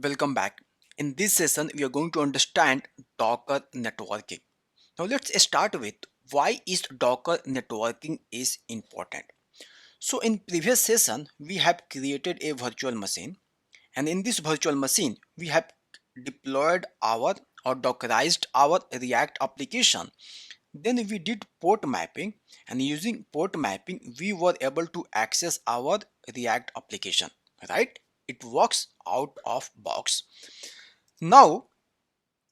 Welcome back. In this session, we are going to understand Docker networking. Now let's start with why is Docker networking is important. So in previous session, we have created a virtual machine, and in this virtual machine, we have deployed our or Dockerized our React application. Then we did port mapping, and using port mapping, we were able to access our React application, right? It works out of box. Now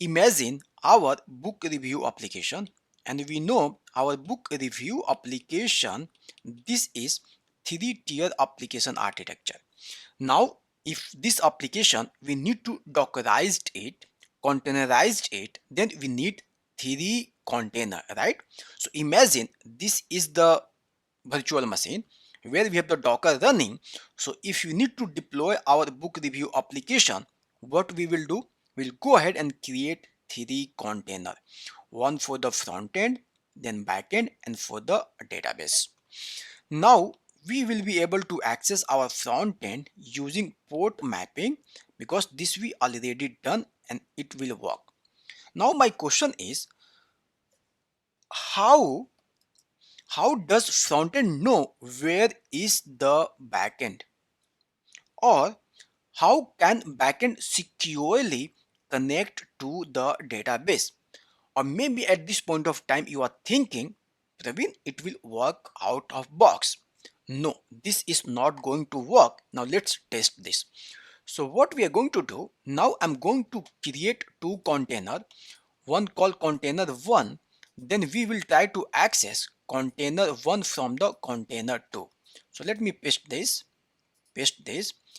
imagine our book review application, and we know our book review application, this is three-tier application architecture. Now if this application we need to dockerize it, containerize it, then we need three container, right? So imagine this is the virtual machine where we have the Docker running. So if you need to deploy our book review application, what we will do, we'll go ahead and create three container, one for the front end, then back end, and for the database. Now we will be able to access our front end using port mapping because this we already done and it will work. Now my question is, how does frontend know where is the backend? Or how can backend securely connect to the database? Or maybe at this point of time you are thinking, Praveen, it will work out of box. No, this is not going to work. Now let's test this. So what we are going to do, now I'm going to create two container, one called container 1, then we will try to access container 1 from the container 2. So let me paste this,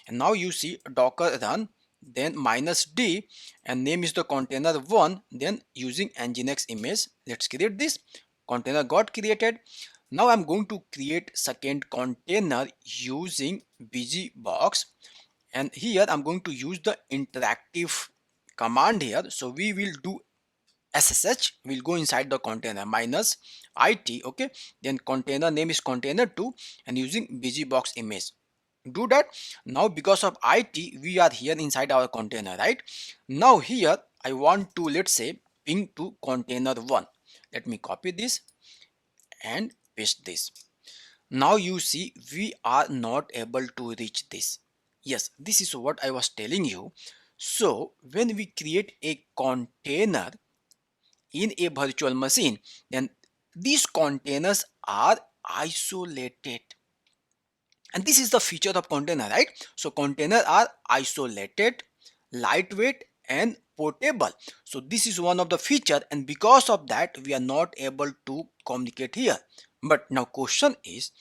and now you see docker run, then -d, and name is the container 1, then using NGINX image, let's create this container got created. Now I'm going to create second container using bgbox, and here I'm going to use the interactive command here. So we will do ssh, will go inside the container -it, okay, then container name is container2, and using bgbox image, do that. Now because of it we are here inside our container, right? Now here I want to, let's say, ping to container 1. Let me copy this and paste this. Now you see we are not able to reach this. Yes, this is what I was telling you. So when we create a container in a virtual machine, then these containers are isolated, and this is the feature of container, right? So containers are isolated, lightweight, and portable. So this is one of the feature, and because of that we are not able to communicate here. But now question is,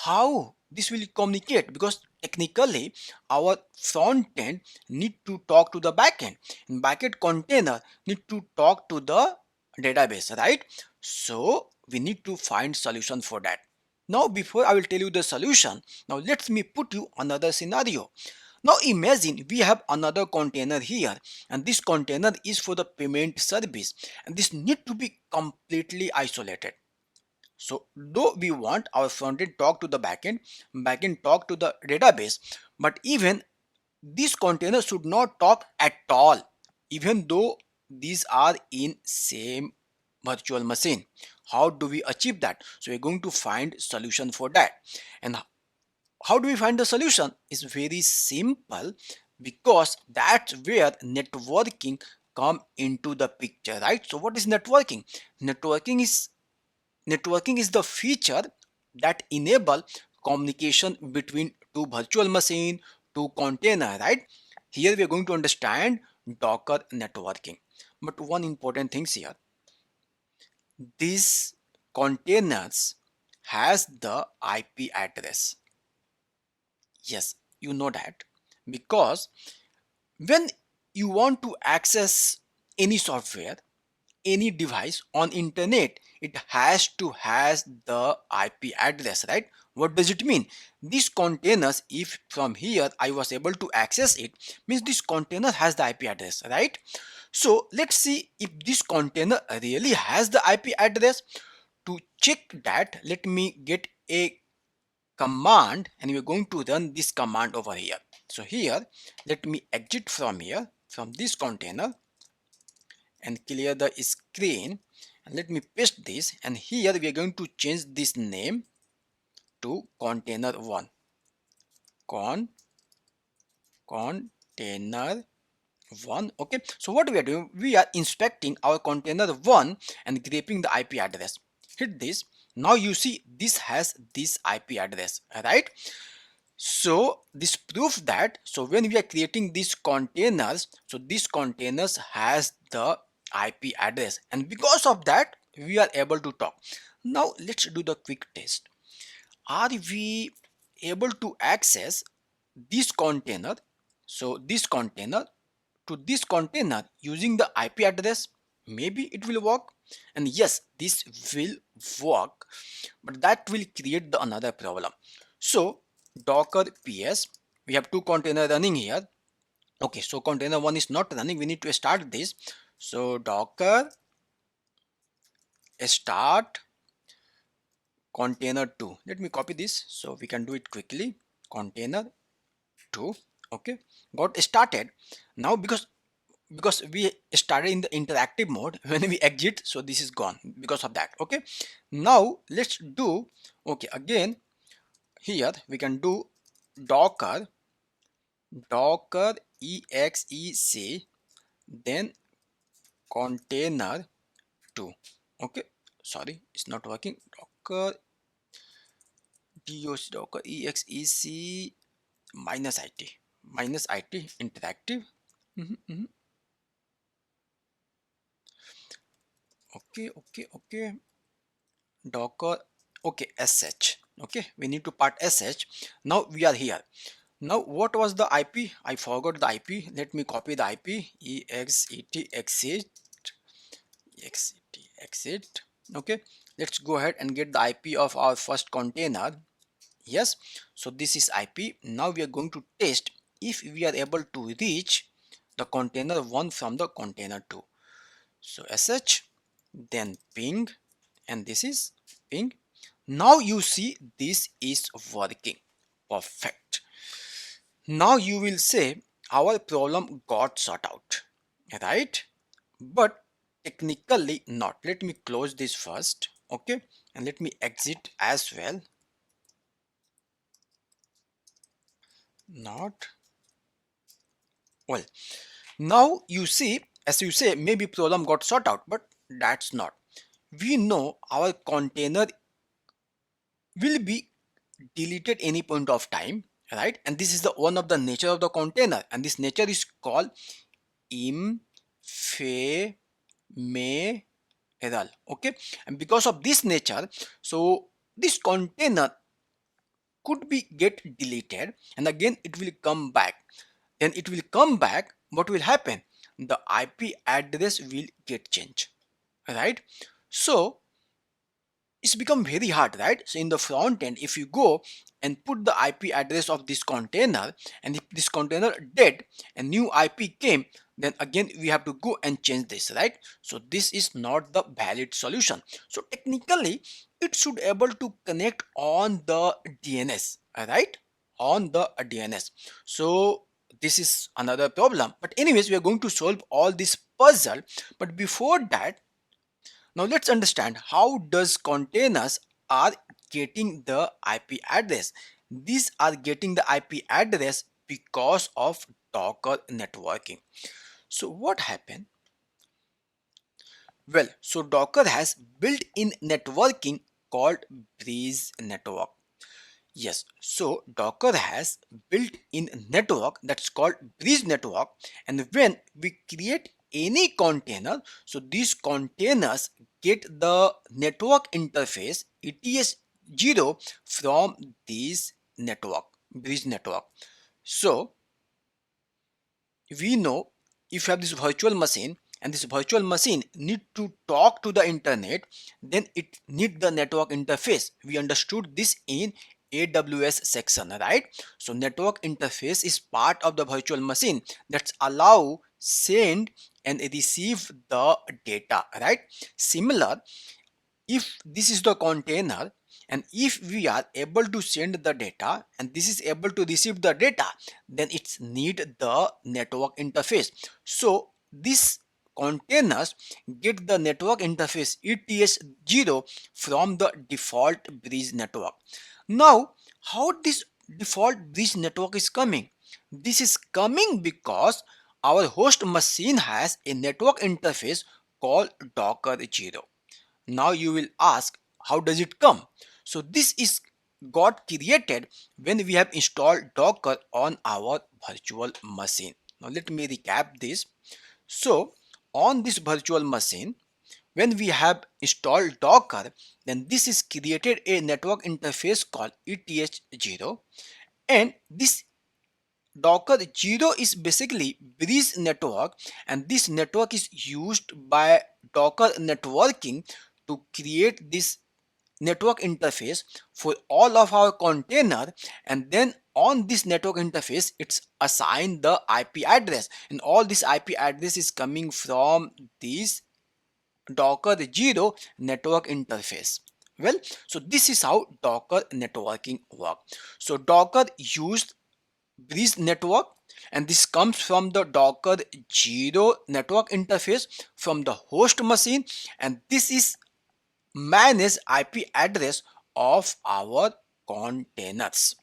how this will communicate? Because technically our front end need to talk to the backend, and backend container need to talk to the database, right? So we need to find solution for that. Now before I will tell you the solution, now let me put you another scenario. Now imagine we have another container here, and this container is for the payment service, and this need to be completely isolated. So though we want our frontend talk to the backend, backend talk to the database, but even this container should not talk at all, even though these are in same virtual machine. How do we achieve that? So we're going to find solution for that. And how do we find the solution? It's very simple, because that's where networking come into the picture, right? So what is networking? Networking is the feature that enable communication between two virtual machine, two container, right? Here we are going to understand Docker networking. But one important thing here, these containers has the IP address. Yes, you know that, because when you want to access any software, any device on internet, it has to has the IP address, right? What does it mean? These containers, if from here I was able to access it, means this container has the IP address, right? So let's see if this container really has the IP address. To check that, let me get a command, and we're going to run this command over here. So here, let me exit from here, from this container, and clear the screen, and let me paste this, and here we are going to change this name to container1. Container 1. Okay, so what we are doing, we are inspecting our container 1 and grabbing the IP address. Hit this. Now you see this has this IP address, right? So this proves that, so when we are creating these containers, so these containers has the IP address, and because of that we are able to talk. Now let's do the quick test. Are we able to access this container, so this container, to this container using the IP address? Maybe it will work, and yes, this will work, but that will create the another problem. So docker ps, we have two container running here. Okay, so container 1 is not running, we need to start this. So docker start container 2. Let me copy this so we can do it quickly. Container 2. Okay, got started. Now because we started in the interactive mode, when we exit, so this is gone because of that. Okay, now let's do, okay, again here we can do docker exec, then container 2. Okay, sorry, it's not working. Docker exec -it interactive. Okay, docker, okay, sh. Okay, we need to part sh. Now we are here. Now what was the IP? I forgot the IP. Let me copy the IP. exit. Okay, let's go ahead and get the IP of our first container. Yes, so this is IP. Now we are going to test if we are able to reach the container 1 from the container 2. So sh, then ping, and this is ping. Now you see this is working perfect. Now you will say our problem got sorted out, right? But technically not. Let me close this first. Okay, and let me exit as well. Not well. Now you see, as you say, maybe problem got sorted out, but that's not. We know our container will be deleted any point of time, right? And this is the one of the nature of the container, and this nature is called ephemeral. Okay, and because of this nature, so this container could be get deleted, and again it will come back. Then it will come back, what will happen? The IP address will get changed, right? So it's become very hard, right? So in the front end, if you go and put the IP address of this container, and if this container dead and new IP came, then again we have to go and change this, right? So this is not the valid solution. So technically it should able to connect on the DNS, right? On the DNS. So this is another problem, but anyways we are going to solve all this puzzle. But before that, now let's understand how does containers are getting the IP address. These are getting the IP address because of Docker networking. So what happened? Well, so Docker has built-in networking called Breeze network. Yes, so Docker has built-in network that's called Breeze network, and when we create any container, so these containers get the network interface ETS0 from this network, Breeze network. So we know if you have this virtual machine and this virtual machine need to talk to the internet, then it need the network interface. We understood this in AWS section, right? So network interface is part of the virtual machine that's allow send and receive the data, right? Similar, if this is the container And if we are able to send the data and this is able to receive the data, then it's need the network interface. So this containers get the network interface ETH0 from the default bridge network. Now, how this default bridge network is coming? This is coming because our host machine has a network interface called Docker 0. Now you will ask, how does it come? So this is got created when we have installed Docker on our virtual machine. Now let me recap this. So on this virtual machine, when we have installed Docker, then this is created a network interface called ETH0, and this Docker 0 is basically bridge network, and this network is used by Docker networking to create this network interface for all of our container, and then on this network interface it's assigned the IP address, and all this IP address is coming from this Docker 0 network interface. Well, so this is how Docker networking work. So Docker used bridge network, and this comes from the Docker 0 network interface from the host machine, and this is manage IP address of our containers.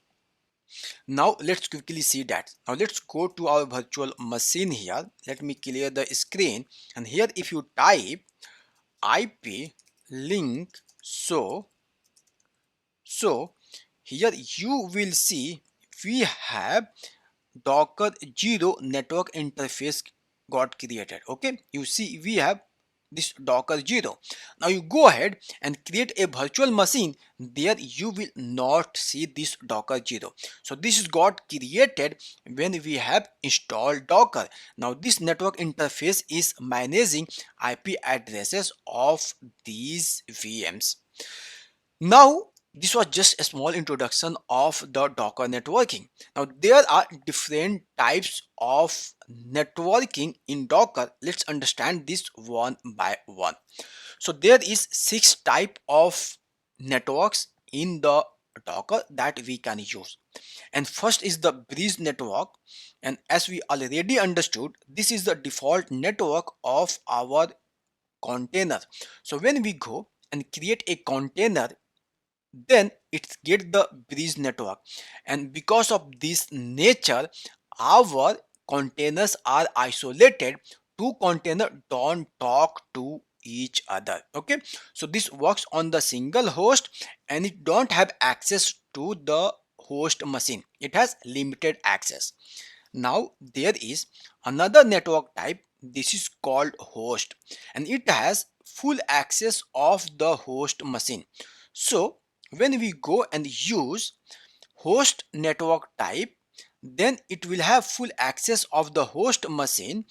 Now let's quickly see that. Now let's go to our virtual machine here. Let me clear the screen, and here if you type IP link, so here you will see we have Docker 0 network interface got created. Okay, you see we have this Docker 0. Now you go ahead and create a virtual machine. There you will not see this Docker 0. So this is got created when we have installed Docker. Now this network interface is managing IP addresses of these VMs. Now, this was just a small introduction of the Docker networking. Now, there are different types of networking in Docker. Let's understand this one by one. So, there is 6 type of networks in the Docker that we can use. And first is the bridge network. And as we already understood, this is the default network of our container. So, when we go and create a container, then it get the bridge network, and because of this nature our containers are isolated. Two containers don't talk to each other. Okay, so this works on the single host, and it don't have access to the host machine. It has limited access. Now there is another network type. This is called host, and it has full access of the host machine. So when we go and use host network type, then it will have full access of the host machine,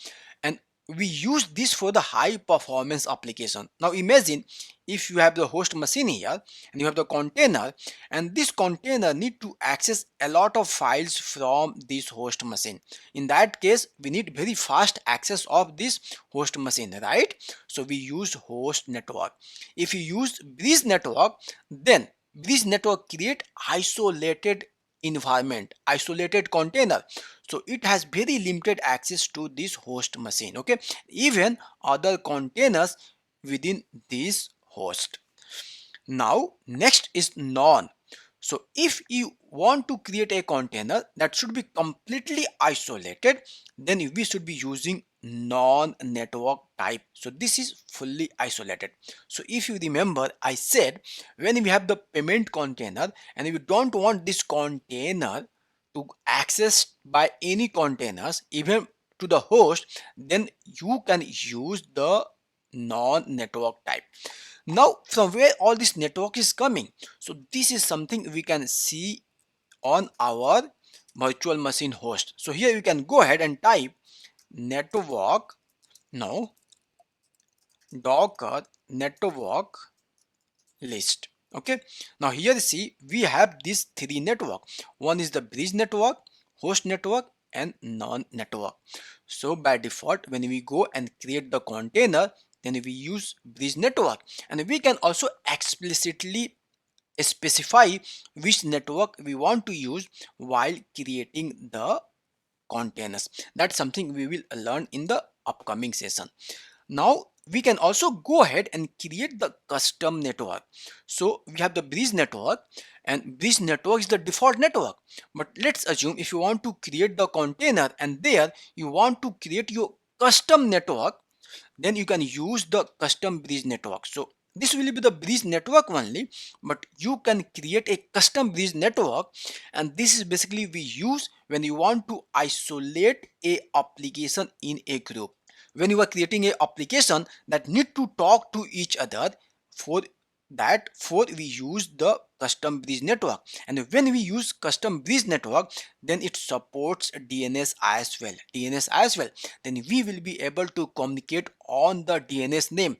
and we use this for the high performance application. Now imagine if you have the host machine here and you have the container, and this container need to access a lot of files from this host machine. In that case we need very fast access of this host machine, right? So we use host network. If you use bridge network, then bridge network create isolated environment, isolated container, so it has very limited access to this host machine. Okay, even other containers within this host. Now next is non. So if you want to create a container that should be completely isolated, then we should be using non-network type. So this is fully isolated. So if you remember, I said when we have the payment container and we don't want this container to access by any containers, even to the host, then you can use the non-network type. Now from where all this network is coming? So this is something we can see on our virtual machine host. So here you can go ahead and type network. Now Docker network list. Okay, now here see we have these 3 network. One is the bridge network, host network, and non-network. So by default when we go and create the container, then we use bridge network, and we can also explicitly specify which network we want to use while creating the containers. That's something we will learn in the upcoming session. Now we can also go ahead and create the custom network. So we have the bridge network, and bridge network is the default network. But let's assume if you want to create the container and there you want to create your custom network, then you can use the custom bridge network. So this will be the bridge network only, but you can create a custom bridge network, and this is basically we use when you want to isolate a application in a group. When you are creating a application that need to talk to each other, for for we use the custom bridge network. And when we use custom bridge network, then it supports DNS as well. Then we will be able to communicate on the DNS name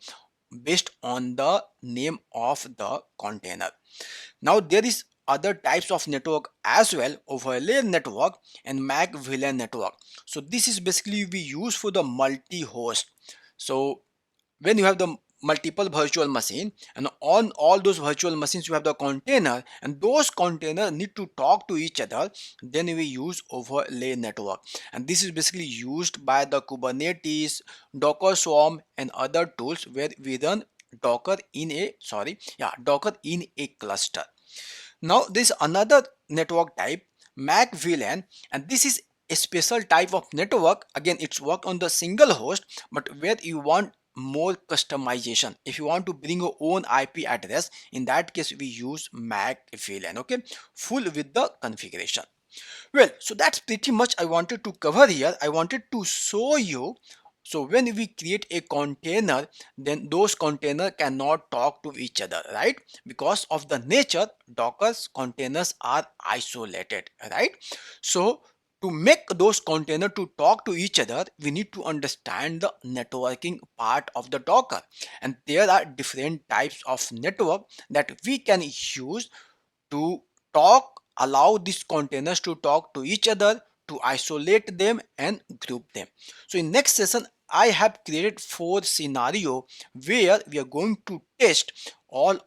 based on the name of the container. Now there is other types of network as well: overlay network and MAC VLAN network. So this is basically we use for the multi-host. So when you have the multiple virtual machine, and on all those virtual machines you have the container, and those containers need to talk to each other, then we use overlay network. And this is basically used by the Kubernetes, Docker Swarm and other tools where we run Docker in a cluster. Now there is another network type, MAC VLAN, and this is a special type of network. Again, it's work on the single host, but where you want more customization. If you want to bring your own IP address, in that case we use MAC VLAN. Okay, full with the configuration. Well, so that's pretty much I wanted to cover here. I wanted to show you. So when we create a container, then those containers cannot talk to each other, right? Because of the nature, Docker's containers are isolated, right? So to make those containers to talk to each other, we need to understand the networking part of the Docker. And there are different types of network that we can use to allow these containers to talk to each other, to isolate them and group them. So in next session I have created 4 scenario where we are going to test all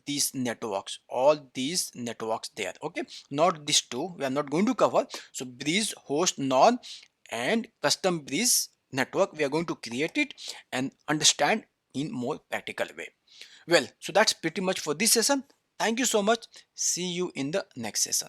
these networks there. Okay, not these two we are not going to cover. So bridge, host, non and custom bridge network, we are going to create it and understand in more practical way. Well, so that's pretty much for this session. Thank you so much. See you in the next session.